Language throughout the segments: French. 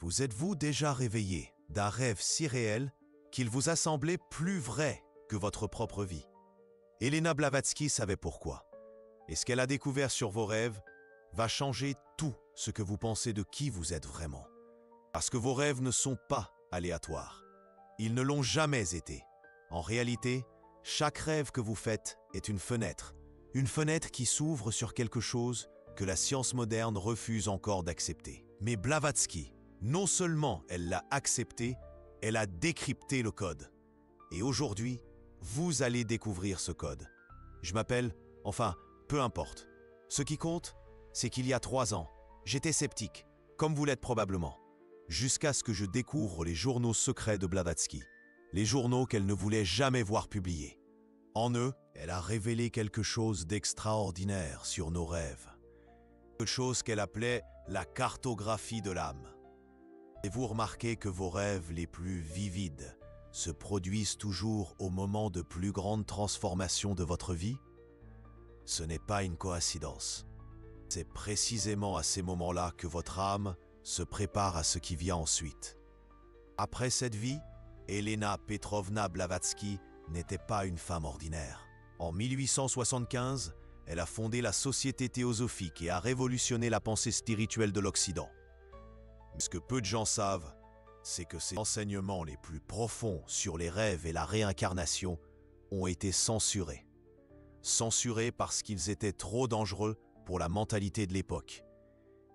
Vous êtes-vous déjà réveillé d'un rêve si réel qu'il vous a semblé plus vrai que votre propre vie? Elena Blavatsky savait pourquoi. Et ce qu'elle a découvert sur vos rêves va changer tout ce que vous pensez de qui vous êtes vraiment. Parce que vos rêves ne sont pas aléatoires. Ils ne l'ont jamais été. En réalité, chaque rêve que vous faites est une fenêtre qui s'ouvre sur quelque chose que la science moderne refuse encore d'accepter. Mais Blavatsky, non seulement elle l'a accepté, elle a décrypté le code. Et aujourd'hui, vous allez découvrir ce code. Je m'appelle, peu importe. Ce qui compte, c'est qu'il y a 3 ans, j'étais sceptique, comme vous l'êtes probablement, jusqu'à ce que je découvre les journaux secrets de Blavatsky, les journaux qu'elle ne voulait jamais voir publiés. En eux, elle a révélé quelque chose d'extraordinaire sur nos rêves. Quelque chose qu'elle appelait la cartographie de l'âme. Et vous remarquez que vos rêves les plus vivides se produisent toujours au moment de plus grandes transformations de votre vie? Ce n'est pas une coïncidence. C'est précisément à ces moments-là que votre âme se prépare à ce qui vient ensuite. Après cette vie, Elena Petrovna Blavatsky n'était pas une femme ordinaire. En 1875, elle a fondé la Société théosophique et a révolutionné la pensée spirituelle de l'Occident. Mais ce que peu de gens savent, c'est que ses enseignements les plus profonds sur les rêves et la réincarnation ont été censurés. Censurés parce qu'ils étaient trop dangereux pour la mentalité de l'époque.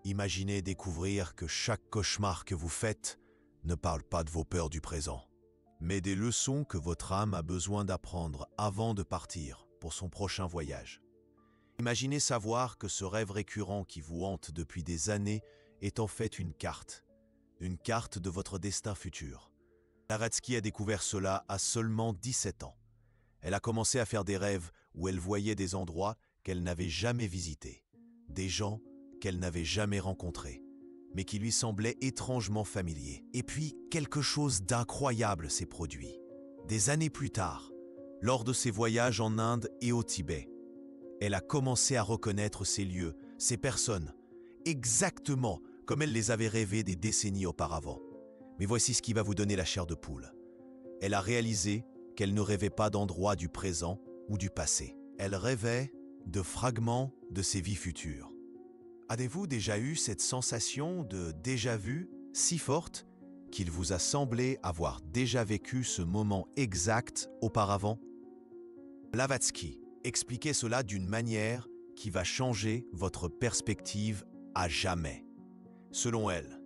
Imaginez découvrir que chaque cauchemar que vous faites ne parle pas de vos peurs du présent, mais des leçons que votre âme a besoin d'apprendre avant de partir pour son prochain voyage. Imaginez savoir que ce rêve récurrent qui vous hante depuis des années est en fait une carte de votre destin futur. Blavatsky a découvert cela à seulement 17 ans. Elle a commencé à faire des rêves où elle voyait des endroits qu'elle n'avait jamais visités, des gens qu'elle n'avait jamais rencontrés, mais qui lui semblaient étrangement familiers. Et puis, quelque chose d'incroyable s'est produit. Des années plus tard, lors de ses voyages en Inde et au Tibet, elle a commencé à reconnaître ces lieux, ces personnes, exactement comme elle les avait rêvés des décennies auparavant. Mais voici ce qui va vous donner la chair de poule. Elle a réalisé qu'elle ne rêvait pas d'endroits du présent ou du passé. Elle rêvait de fragments de ses vies futures. Avez-vous déjà eu cette sensation de déjà-vu si forte qu'il vous a semblé avoir déjà vécu ce moment exact auparavant? Blavatsky expliquait cela d'une manière qui va changer votre perspective à jamais. Selon elle,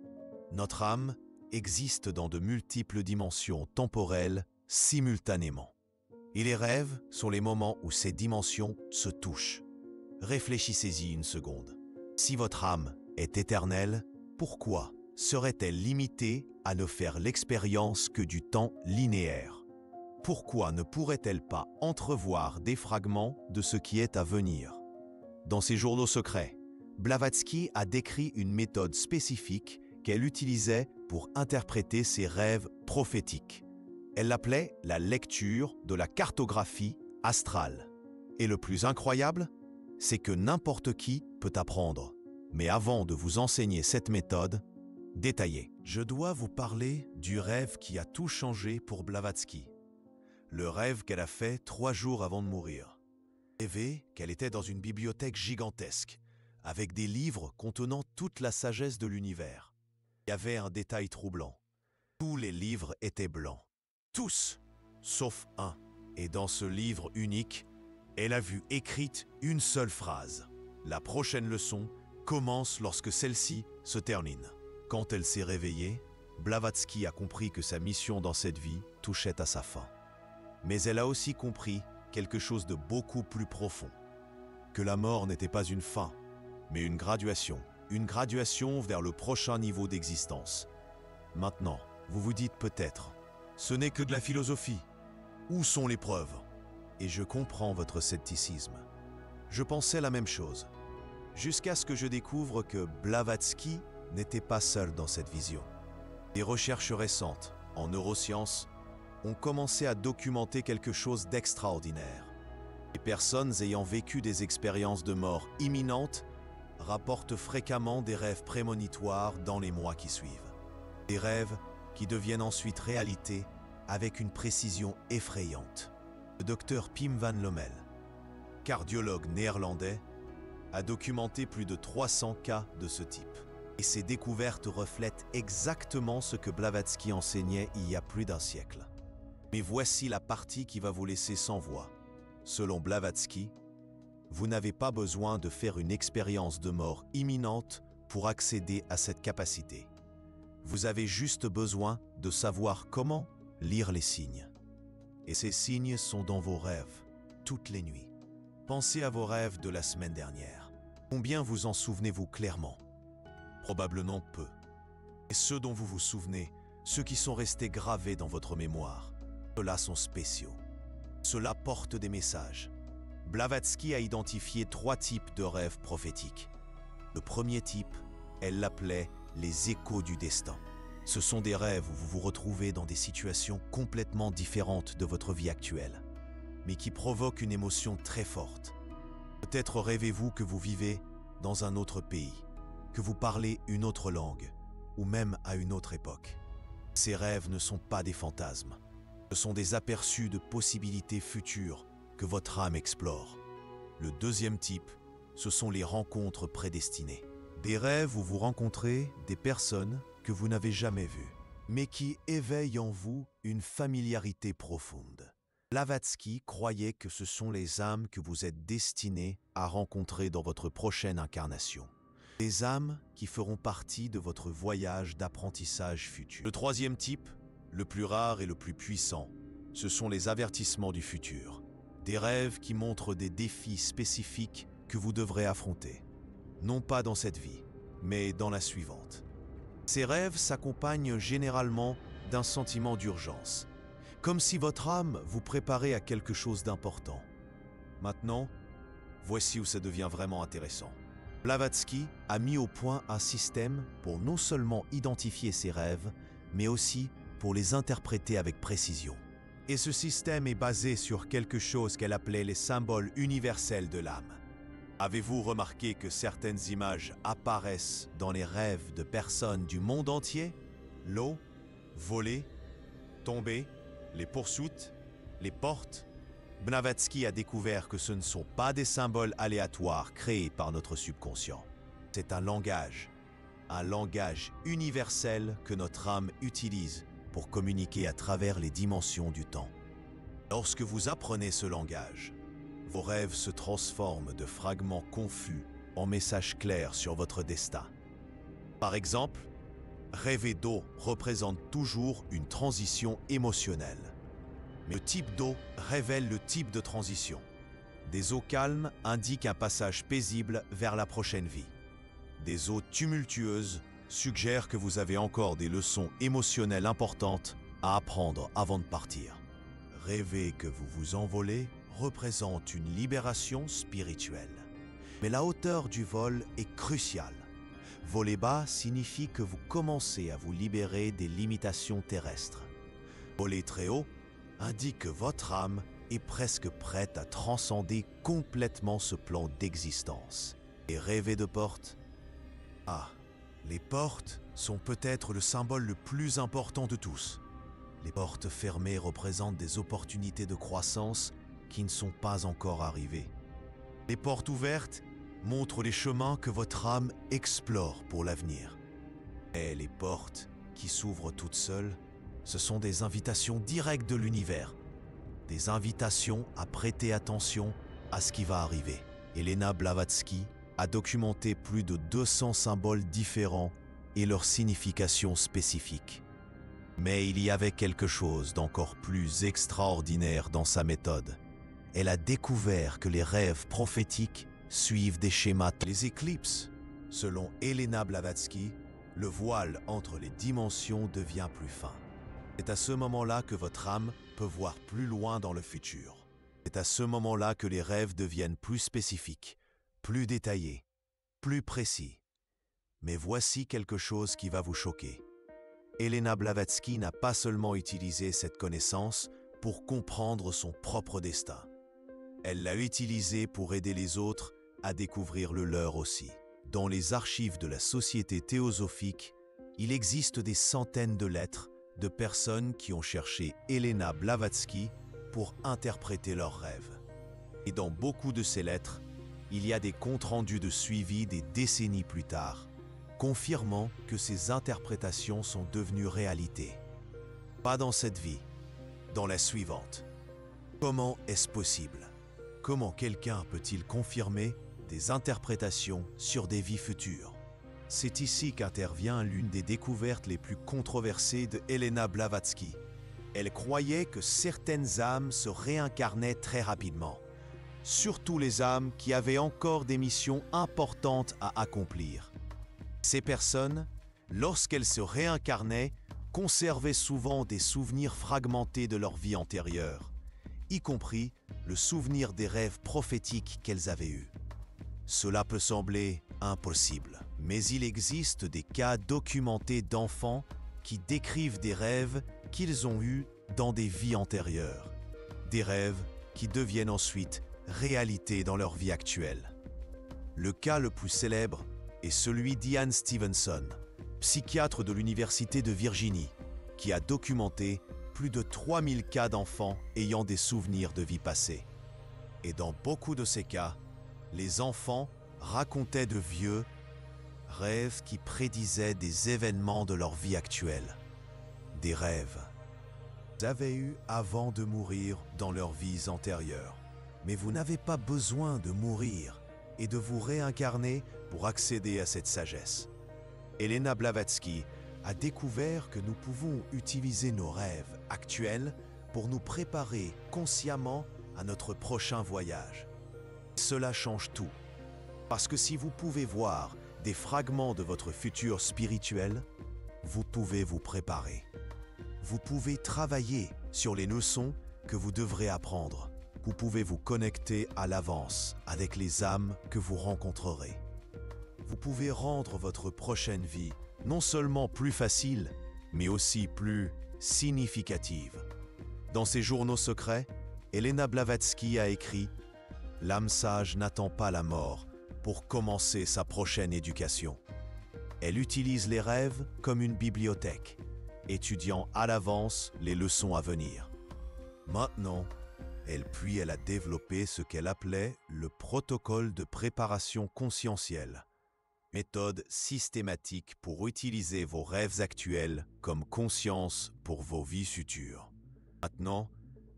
notre âme existe dans de multiples dimensions temporelles simultanément. Et les rêves sont les moments où ces dimensions se touchent. Réfléchissez-y une seconde. Si votre âme est éternelle, pourquoi serait-elle limitée à ne faire l'expérience que du temps linéaire? Pourquoi ne pourrait-elle pas entrevoir des fragments de ce qui est à venir? Dans ses journaux secrets, Blavatsky a décrit une méthode spécifique qu'elle utilisait pour interpréter ses rêves prophétiques. Elle l'appelait la lecture de la cartographie astrale. Et le plus incroyable, c'est que n'importe qui peut apprendre. Mais avant de vous enseigner cette méthode, détaillée, je dois vous parler du rêve qui a tout changé pour Blavatsky. Le rêve qu'elle a fait 3 jours avant de mourir. Rêver qu'elle était dans une bibliothèque gigantesque, avec des livres contenant toute la sagesse de l'univers. Il y avait un détail troublant. Tous les livres étaient blancs. Tous, sauf un. Et dans ce livre unique, elle a vu écrite une seule phrase. La prochaine leçon commence lorsque celle-ci se termine. Quand elle s'est réveillée, Blavatsky a compris que sa mission dans cette vie touchait à sa fin. Mais elle a aussi compris quelque chose de beaucoup plus profond. Que la mort n'était pas une fin, mais une graduation vers le prochain niveau d'existence. Maintenant, vous vous dites peut-être, ce n'est que de la philosophie. Où sont les preuves? Et je comprends votre scepticisme. Je pensais la même chose, jusqu'à ce que je découvre que Blavatsky n'était pas seul dans cette vision. Des recherches récentes en neurosciences ont commencé à documenter quelque chose d'extraordinaire. Les personnes ayant vécu des expériences de mort imminente rapportent fréquemment des rêves prémonitoires dans les mois qui suivent. Des rêves qui deviennent ensuite réalité avec une précision effrayante. Le docteur Pim van Lommel, cardiologue néerlandais, a documenté plus de 300 cas de ce type. Et ces découvertes reflètent exactement ce que Blavatsky enseignait il y a plus d'un siècle. Mais voici la partie qui va vous laisser sans voix. Selon Blavatsky, vous n'avez pas besoin de faire une expérience de mort imminente pour accéder à cette capacité. Vous avez juste besoin de savoir comment lire les signes. Et ces signes sont dans vos rêves, toutes les nuits. Pensez à vos rêves de la semaine dernière. Combien vous en souvenez-vous clairement? Probablement peu. Et ceux dont vous vous souvenez, ceux qui sont restés gravés dans votre mémoire, ceux-là sont spéciaux. Cela porte des messages. Blavatsky a identifié 3 types de rêves prophétiques. Le premier type, elle l'appelait les échos du destin. Ce sont des rêves où vous vous retrouvez dans des situations complètement différentes de votre vie actuelle, mais qui provoquent une émotion très forte. Peut-être rêvez-vous que vous vivez dans un autre pays, que vous parlez une autre langue, ou même à une autre époque. Ces rêves ne sont pas des fantasmes. Ce sont des aperçus de possibilités futures que votre âme explore. Le deuxième type, ce sont les rencontres prédestinées. Des rêves où vous rencontrez des personnes que vous n'avez jamais vues, mais qui éveillent en vous une familiarité profonde. Blavatsky croyait que ce sont les âmes que vous êtes destinés à rencontrer dans votre prochaine incarnation. Des âmes qui feront partie de votre voyage d'apprentissage futur. Le troisième type, le plus rare et le plus puissant, ce sont les avertissements du futur. Des rêves qui montrent des défis spécifiques que vous devrez affronter. Non pas dans cette vie, mais dans la suivante. Ces rêves s'accompagnent généralement d'un sentiment d'urgence, comme si votre âme vous préparait à quelque chose d'important. Maintenant, voici où ça devient vraiment intéressant. Blavatsky a mis au point un système pour non seulement identifier ses rêves, mais aussi pour les interpréter avec précision. Et ce système est basé sur quelque chose qu'elle appelait les symboles universels de l'âme. Avez-vous remarqué que certaines images apparaissent dans les rêves de personnes du monde entier? L'eau, voler, tomber, les poursuites, les portes. Blavatsky a découvert que ce ne sont pas des symboles aléatoires créés par notre subconscient. C'est un langage universel que notre âme utilise pour communiquer à travers les dimensions du temps. Lorsque vous apprenez ce langage, vos rêves se transforment de fragments confus en messages clairs sur votre destin. Par exemple, rêver d'eau représente toujours une transition émotionnelle. Mais le type d'eau révèle le type de transition. Des eaux calmes indiquent un passage paisible vers la prochaine vie. Des eaux tumultueuses suggèrent que vous avez encore des leçons émotionnelles importantes à apprendre avant de partir. Rêver que vous vous envolez représente une libération spirituelle. Mais la hauteur du vol est cruciale. Voler bas signifie que vous commencez à vous libérer des limitations terrestres. Voler très haut indique que votre âme est presque prête à transcender complètement ce plan d'existence. Et rêver de portes? Ah, les portes sont peut-être le symbole le plus important de tous. Les portes fermées représentent des opportunités de croissance qui ne sont pas encore arrivées. Les portes ouvertes montrent les chemins que votre âme explore pour l'avenir. Et les portes qui s'ouvrent toutes seules, ce sont des invitations directes de l'univers. Des invitations à prêter attention à ce qui va arriver. Elena Blavatsky a documenté plus de 200 symboles différents et leurs significations spécifiques. Mais il y avait quelque chose d'encore plus extraordinaire dans sa méthode. Elle a découvert que les rêves prophétiques suivent des schémas. Les éclipses, selon Elena Blavatsky, le voile entre les dimensions devient plus fin. C'est à ce moment-là que votre âme peut voir plus loin dans le futur. C'est à ce moment-là que les rêves deviennent plus spécifiques, plus détaillés, plus précis. Mais voici quelque chose qui va vous choquer. Elena Blavatsky n'a pas seulement utilisé cette connaissance pour comprendre son propre destin. Elle l'a utilisé pour aider les autres à découvrir le leur aussi. Dans les archives de la Société théosophique, Il existe des centaines de lettres de personnes qui ont cherché Elena Blavatsky pour interpréter leurs rêves. Et dans beaucoup de ces lettres, il y a des comptes rendus de suivi des décennies plus tard, confirmant que ces interprétations sont devenues réalité. Pas dans cette vie, dans la suivante. Comment est-ce possible? Comment quelqu'un peut-il confirmer des interprétations sur des vies futures? C'est ici qu'intervient l'une des découvertes les plus controversées de Elena Blavatsky. Elle croyait que certaines âmes se réincarnaient très rapidement, surtout les âmes qui avaient encore des missions importantes à accomplir. Ces personnes, lorsqu'elles se réincarnaient, conservaient souvent des souvenirs fragmentés de leur vie antérieure, y compris le souvenir des rêves prophétiques qu'elles avaient eus. Cela peut sembler impossible, mais il existe des cas documentés d'enfants qui décrivent des rêves qu'ils ont eus dans des vies antérieures, des rêves qui deviennent ensuite réalité dans leur vie actuelle. Le cas le plus célèbre est celui d'Ian Stevenson, psychiatre de l'Université de Virginie, qui a documenté plus de 3000 cas d'enfants ayant des souvenirs de vie passée. Et dans beaucoup de ces cas, les enfants racontaient de vieux rêves qui prédisaient des événements de leur vie actuelle. Des rêves qu'ils avaient eus avant de mourir dans leurs vies antérieures. Mais vous n'avez pas besoin de mourir et de vous réincarner pour accéder à cette sagesse. Elena Blavatsky a découvert que nous pouvons utiliser nos rêves actuels pour nous préparer consciemment à notre prochain voyage. Cela change tout, parce que si vous pouvez voir des fragments de votre futur spirituel, vous pouvez vous préparer. Vous pouvez travailler sur les leçons que vous devrez apprendre. Vous pouvez vous connecter à l'avance avec les âmes que vous rencontrerez. Vous pouvez rendre votre prochaine vie non seulement plus facile, mais aussi plus significative. Dans ses journaux secrets, Elena Blavatsky a écrit « L'âme sage n'attend pas la mort pour commencer sa prochaine éducation. Elle utilise les rêves comme une bibliothèque, étudiant à l'avance les leçons à venir. Maintenant, elle a développé ce qu'elle appelait le protocole de préparation conscientielle, méthode systématique pour utiliser vos rêves actuels comme conscience pour vos vies futures. Maintenant,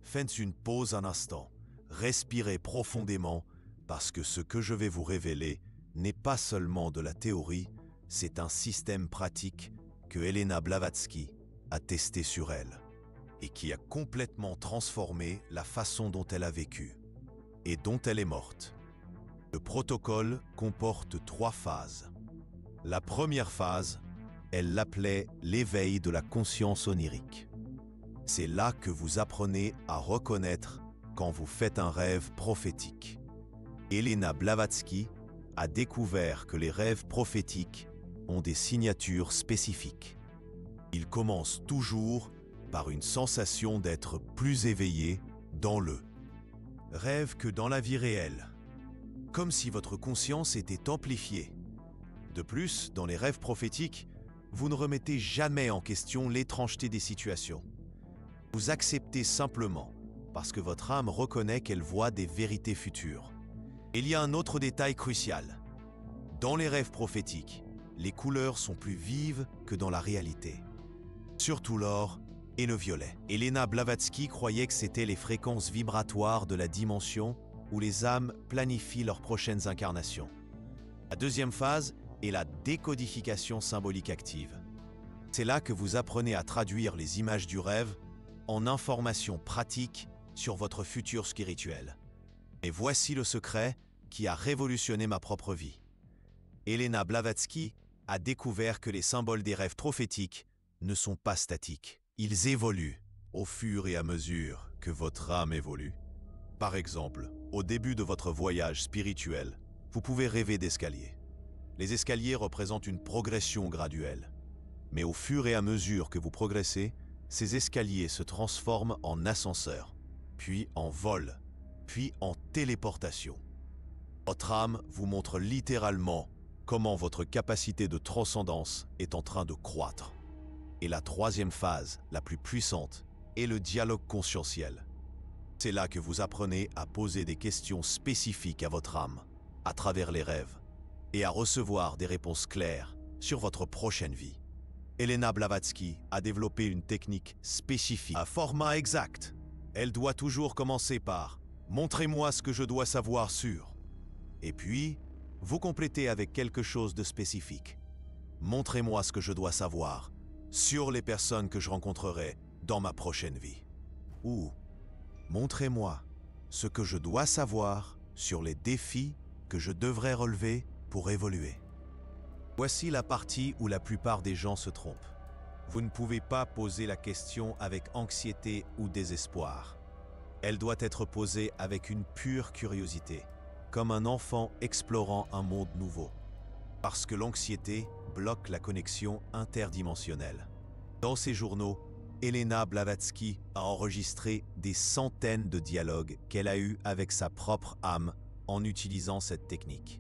faites une pause un instant, respirez profondément parce que ce que je vais vous révéler n'est pas seulement de la théorie, c'est un système pratique que Elena Blavatsky a testé sur elle et qui a complètement transformé la façon dont elle a vécu et dont elle est morte. Le protocole comporte 3 phases. La première phase, elle l'appelait l'éveil de la conscience onirique. C'est là que vous apprenez à reconnaître quand vous faites un rêve prophétique. Elena Blavatsky a découvert que les rêves prophétiques ont des signatures spécifiques. Ils commencent toujours par une sensation d'être plus éveillé dans le rêve que dans la vie réelle, comme si votre conscience était amplifiée. De plus, dans les rêves prophétiques, vous ne remettez jamais en question l'étrangeté des situations. Vous acceptez simplement parce que votre âme reconnaît qu'elle voit des vérités futures. Il y a un autre détail crucial. Dans les rêves prophétiques, les couleurs sont plus vives que dans la réalité. Surtout l'or et le violet. Elena Blavatsky croyait que c'était les fréquences vibratoires de la dimension où les âmes planifient leurs prochaines incarnations. La deuxième phase est la décodification symbolique active. C'est là que vous apprenez à traduire les images du rêve en informations pratiques sur votre futur spirituel. Et voici le secret qui a révolutionné ma propre vie. Elena Blavatsky a découvert que les symboles des rêves prophétiques ne sont pas statiques. Ils évoluent au fur et à mesure que votre âme évolue. Par exemple, au début de votre voyage spirituel, vous pouvez rêver d'escaliers. Les escaliers représentent une progression graduelle. Mais au fur et à mesure que vous progressez, ces escaliers se transforment en ascenseur, puis en vol, puis en téléportation. Votre âme vous montre littéralement comment votre capacité de transcendance est en train de croître. Et la troisième phase, la plus puissante, est le dialogue conscientiel. C'est là que vous apprenez à poser des questions spécifiques à votre âme, à travers les rêves, et à recevoir des réponses claires sur votre prochaine vie. Elena Blavatsky a développé une technique spécifique, à format exact. Elle doit toujours commencer par « Montrez-moi ce que je dois savoir sur ». Et puis, vous complétez avec quelque chose de spécifique. « Montrez-moi ce que je dois savoir sur les personnes que je rencontrerai dans ma prochaine vie ». Ou « Montrez-moi ce que je dois savoir sur les défis que je devrais relever pour évoluer ». Voici la partie où la plupart des gens se trompent. Vous ne pouvez pas poser la question avec anxiété ou désespoir. Elle doit être posée avec une pure curiosité, comme un enfant explorant un monde nouveau. Parce que l'anxiété bloque la connexion interdimensionnelle. Dans ses journaux, Elena Blavatsky a enregistré des centaines de dialogues qu'elle a eus avec sa propre âme en utilisant cette technique.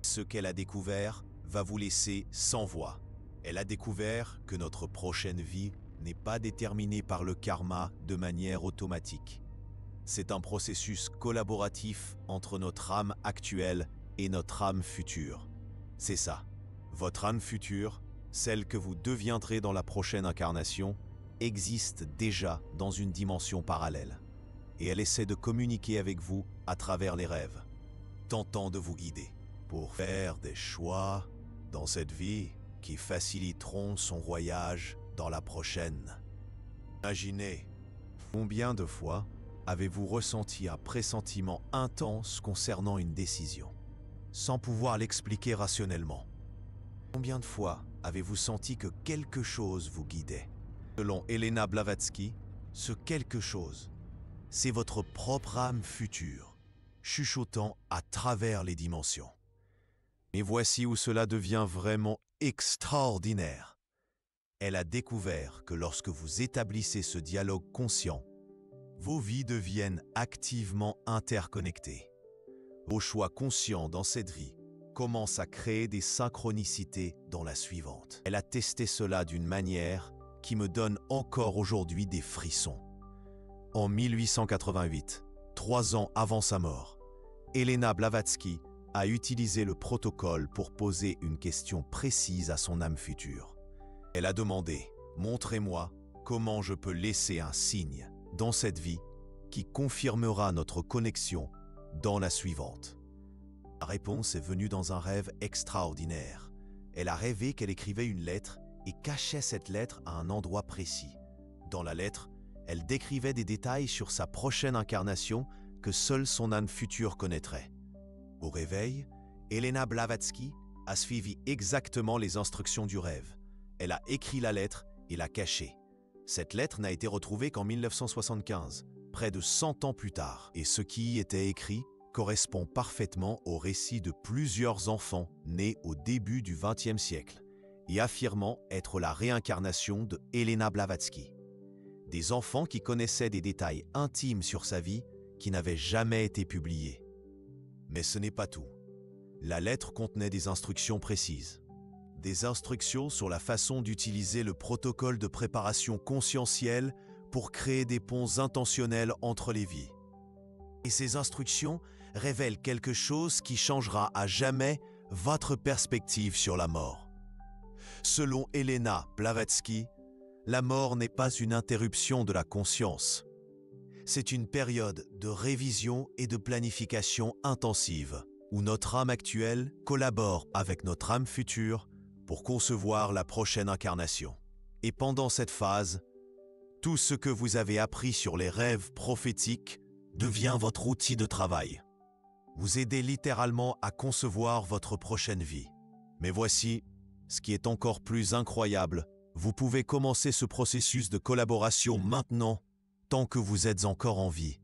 Ce qu'elle a découvert va vous laisser sans voix. Elle a découvert que notre prochaine vie n'est pas déterminée par le karma de manière automatique. C'est un processus collaboratif entre notre âme actuelle et notre âme future. C'est ça. Votre âme future, celle que vous deviendrez dans la prochaine incarnation, existe déjà dans une dimension parallèle. Et elle essaie de communiquer avec vous à travers les rêves, tentant de vous guider pour faire des choix dans cette vie qui faciliteront son voyage dans la prochaine. Imaginez, combien de fois avez-vous ressenti un pressentiment intense concernant une décision, sans pouvoir l'expliquer rationnellement? Combien de fois avez-vous senti que quelque chose vous guidait? Selon Elena Blavatsky, ce quelque chose, c'est votre propre âme future, chuchotant à travers les dimensions. Mais voici où cela devient vraiment extraordinaire. Elle a découvert que lorsque vous établissez ce dialogue conscient, vos vies deviennent activement interconnectées. Vos choix conscients dans cette vie commencent à créer des synchronicités dans la suivante. Elle a testé cela d'une manière qui me donne encore aujourd'hui des frissons. En 1888, 3 ans avant sa mort, Elena Blavatsky a utilisé le protocole pour poser une question précise à son âme future. Elle a demandé « Montrez-moi comment je peux laisser un signe dans cette vie qui confirmera notre connexion dans la suivante. » La réponse est venue dans un rêve extraordinaire. Elle a rêvé qu'elle écrivait une lettre et cachait cette lettre à un endroit précis. Dans la lettre, elle décrivait des détails sur sa prochaine incarnation que seule son âme future connaîtrait. Au réveil, Elena Blavatsky a suivi exactement les instructions du rêve. Elle a écrit la lettre et l'a cachée. Cette lettre n'a été retrouvée qu'en 1975, près de 100 ans plus tard. Et ce qui y était écrit correspond parfaitement au récit de plusieurs enfants nés au début du XXe siècle et affirmant être la réincarnation de Elena Blavatsky. Des enfants qui connaissaient des détails intimes sur sa vie qui n'avaient jamais été publiés. Mais ce n'est pas tout. La lettre contenait des instructions précises. Des instructions sur la façon d'utiliser le protocole de préparation conscientielle pour créer des ponts intentionnels entre les vies. Et ces instructions révèlent quelque chose qui changera à jamais votre perspective sur la mort. Selon Elena Blavatsky, la mort n'est pas une interruption de la conscience. C'est une période de révision et de planification intensive, où notre âme actuelle collabore avec notre âme future pour concevoir la prochaine incarnation. Et pendant cette phase, tout ce que vous avez appris sur les rêves prophétiques devient votre outil de travail. Vous aidez littéralement à concevoir votre prochaine vie. Mais voici ce qui est encore plus incroyable. Vous pouvez commencer ce processus de collaboration maintenant, tant que vous êtes encore en vie.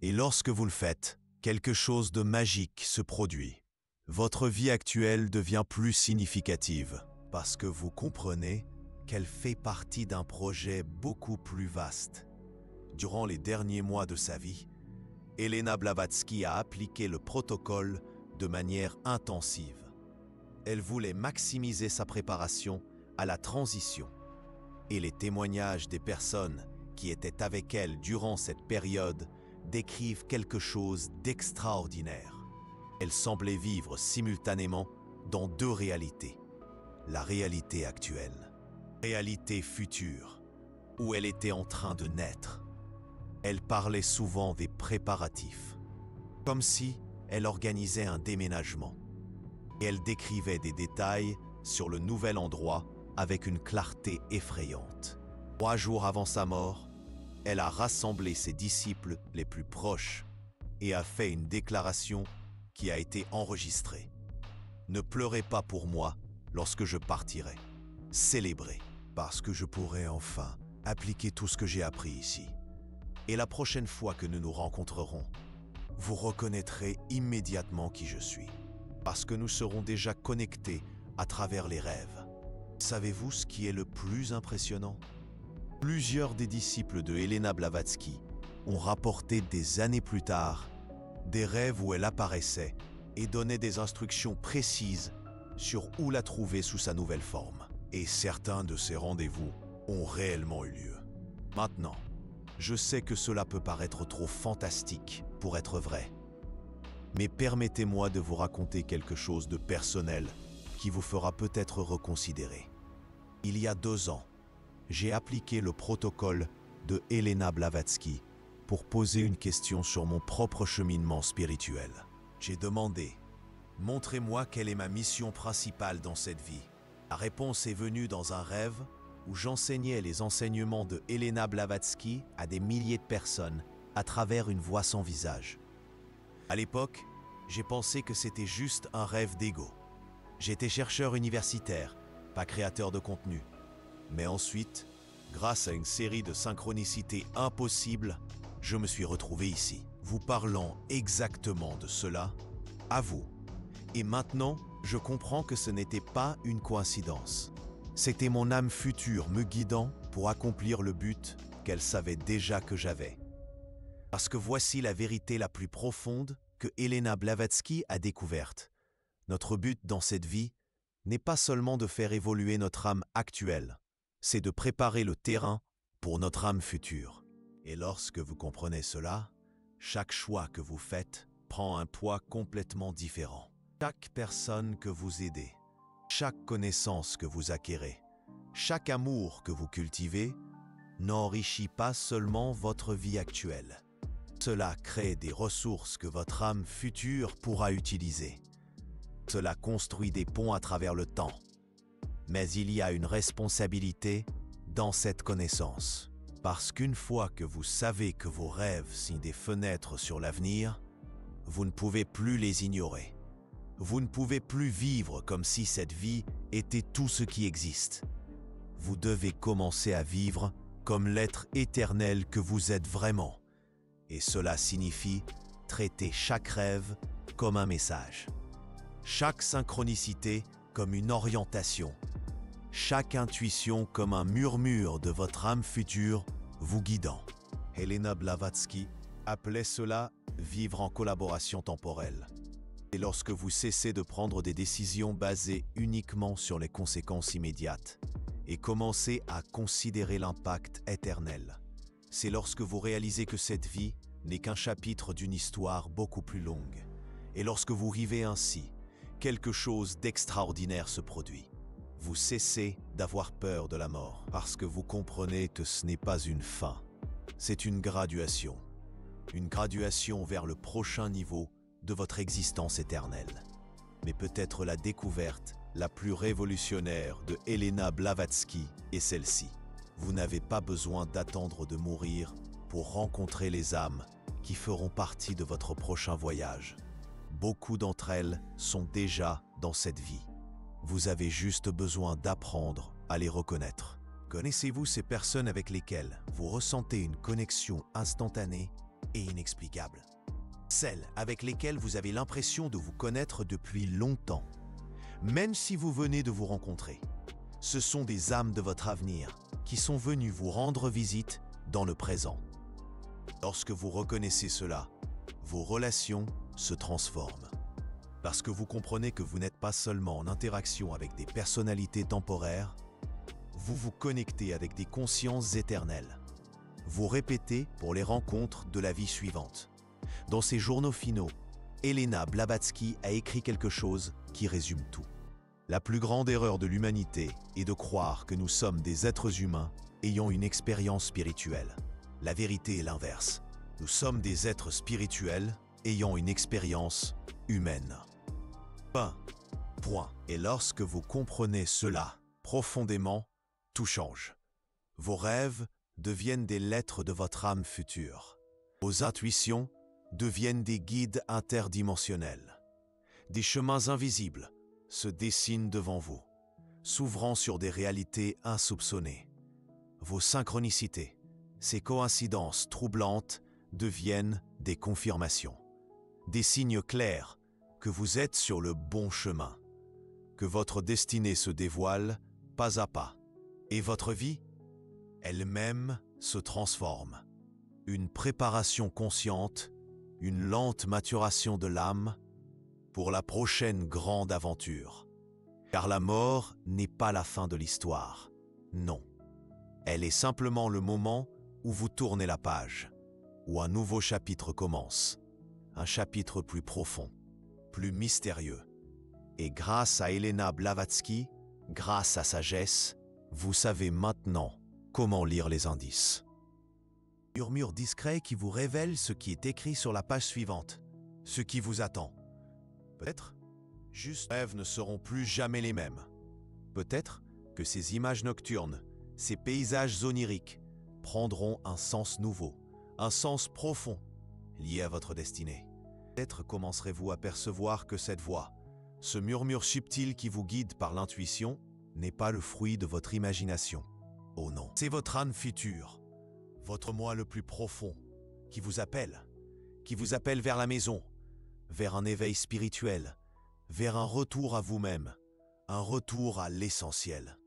Et lorsque vous le faites, quelque chose de magique se produit. Votre vie actuelle devient plus significative, parce que vous comprenez qu'elle fait partie d'un projet beaucoup plus vaste. Durant les derniers mois de sa vie, Elena Blavatsky a appliqué le protocole de manière intensive. Elle voulait maximiser sa préparation à la transition. Et les témoignages des personnes qui étaient avec elle durant cette période décrivent quelque chose d'extraordinaire. Elle semblait vivre simultanément dans deux réalités. La réalité actuelle, réalité future, où elle était en train de naître. Elle parlait souvent des préparatifs, comme si elle organisait un déménagement. Et elle décrivait des détails sur le nouvel endroit avec une clarté effrayante. 3 jours avant sa mort, elle a rassemblé ses disciples les plus proches et a fait une déclaration qui a été enregistrée. Ne pleurez pas pour moi lorsque je partirai. Célébrez, parce que je pourrai enfin appliquer tout ce que j'ai appris ici. Et la prochaine fois que nous nous rencontrerons, vous reconnaîtrez immédiatement qui je suis, parce que nous serons déjà connectés à travers les rêves. Savez-vous ce qui est le plus impressionnant? Plusieurs des disciples de Helena Blavatsky ont rapporté des années plus tard des rêves où elle apparaissait et donnait des instructions précises sur où la trouver sous sa nouvelle forme. Et certains de ces rendez-vous ont réellement eu lieu. Maintenant, je sais que cela peut paraître trop fantastique pour être vrai. Mais permettez-moi de vous raconter quelque chose de personnel qui vous fera peut-être reconsidérer. Il y a 2 ans, j'ai appliqué le protocole de Helena Blavatsky pour poser une question sur mon propre cheminement spirituel. J'ai demandé « Montrez-moi quelle est ma mission principale dans cette vie ». La réponse est venue dans un rêve où j'enseignais les enseignements de Helena Blavatsky à des milliers de personnes à travers une voix sans visage. À l'époque, j'ai pensé que c'était juste un rêve d'ego. J'étais chercheur universitaire, pas créateur de contenu. Mais ensuite, grâce à une série de synchronicités impossibles, je me suis retrouvé ici, vous parlant exactement de cela, à vous. Et maintenant, je comprends que ce n'était pas une coïncidence. C'était mon âme future me guidant pour accomplir le but qu'elle savait déjà que j'avais. Parce que voici la vérité la plus profonde que Helena Blavatsky a découverte. Notre but dans cette vie n'est pas seulement de faire évoluer notre âme actuelle, c'est de préparer le terrain pour notre âme future. Et lorsque vous comprenez cela, chaque choix que vous faites prend un poids complètement différent. Chaque personne que vous aidez, chaque connaissance que vous acquérez, chaque amour que vous cultivez, n'enrichit pas seulement votre vie actuelle. Cela crée des ressources que votre âme future pourra utiliser. Cela construit des ponts à travers le temps. Mais il y a une responsabilité dans cette connaissance. Parce qu'une fois que vous savez que vos rêves signent des fenêtres sur l'avenir, vous ne pouvez plus les ignorer. Vous ne pouvez plus vivre comme si cette vie était tout ce qui existe. Vous devez commencer à vivre comme l'être éternel que vous êtes vraiment. Et cela signifie traiter chaque rêve comme un message. Chaque synchronicité comme une orientation. Chaque intuition comme un murmure de votre âme future vous guidant. Helena Blavatsky appelait cela « vivre en collaboration temporelle ». Et lorsque vous cessez de prendre des décisions basées uniquement sur les conséquences immédiates et commencez à considérer l'impact éternel, c'est lorsque vous réalisez que cette vie n'est qu'un chapitre d'une histoire beaucoup plus longue. Et lorsque vous vivez ainsi, quelque chose d'extraordinaire se produit. Vous cessez d'avoir peur de la mort parce que vous comprenez que ce n'est pas une fin, c'est une graduation vers le prochain niveau de votre existence éternelle. Mais peut-être la découverte la plus révolutionnaire de Helena Blavatsky est celle-ci. Vous n'avez pas besoin d'attendre de mourir pour rencontrer les âmes qui feront partie de votre prochain voyage. Beaucoup d'entre elles sont déjà dans cette vie. Vous avez juste besoin d'apprendre à les reconnaître. Connaissez-vous ces personnes avec lesquelles vous ressentez une connexion instantanée et inexplicable? Celles avec lesquelles vous avez l'impression de vous connaître depuis longtemps, même si vous venez de vous rencontrer. Ce sont des âmes de votre avenir qui sont venues vous rendre visite dans le présent. Lorsque vous reconnaissez cela, vos relations se transforment. Parce que vous comprenez que vous n'êtes pas seulement en interaction avec des personnalités temporaires, vous vous connectez avec des consciences éternelles. Vous répétez pour les rencontres de la vie suivante. Dans ses journaux finaux, Elena Blavatsky a écrit quelque chose qui résume tout. La plus grande erreur de l'humanité est de croire que nous sommes des êtres humains ayant une expérience spirituelle. La vérité est l'inverse. Nous sommes des êtres spirituels ayant une expérience humaine. Point. Et lorsque vous comprenez cela profondément, tout change. Vos rêves deviennent des lettres de votre âme future. Vos intuitions deviennent des guides interdimensionnels. Des chemins invisibles se dessinent devant vous, s'ouvrant sur des réalités insoupçonnées. Vos synchronicités, ces coïncidences troublantes, deviennent des confirmations. Des signes clairs que vous êtes sur le bon chemin, que votre destinée se dévoile pas à pas, et votre vie, elle-même, se transforme. Une préparation consciente, une lente maturation de l'âme pour la prochaine grande aventure. Car la mort n'est pas la fin de l'histoire. Non. Elle est simplement le moment où vous tournez la page, où un nouveau chapitre commence. Un chapitre plus profond, plus mystérieux. Et grâce à Elena Blavatsky, grâce à sa sagesse, vous savez maintenant comment lire les indices. Murmure discret qui vous révèle ce qui est écrit sur la page suivante, ce qui vous attend. Peut-être, juste rêves ne seront plus jamais les mêmes. Peut-être que ces images nocturnes, ces paysages oniriques, prendront un sens nouveau, un sens profond, lié à votre destinée. Peut-être commencerez-vous à percevoir que cette voix, ce murmure subtil qui vous guide par l'intuition, n'est pas le fruit de votre imagination. Oh non, c'est votre âme future, votre moi le plus profond, qui vous appelle vers la maison, vers un éveil spirituel, vers un retour à vous-même, un retour à l'essentiel.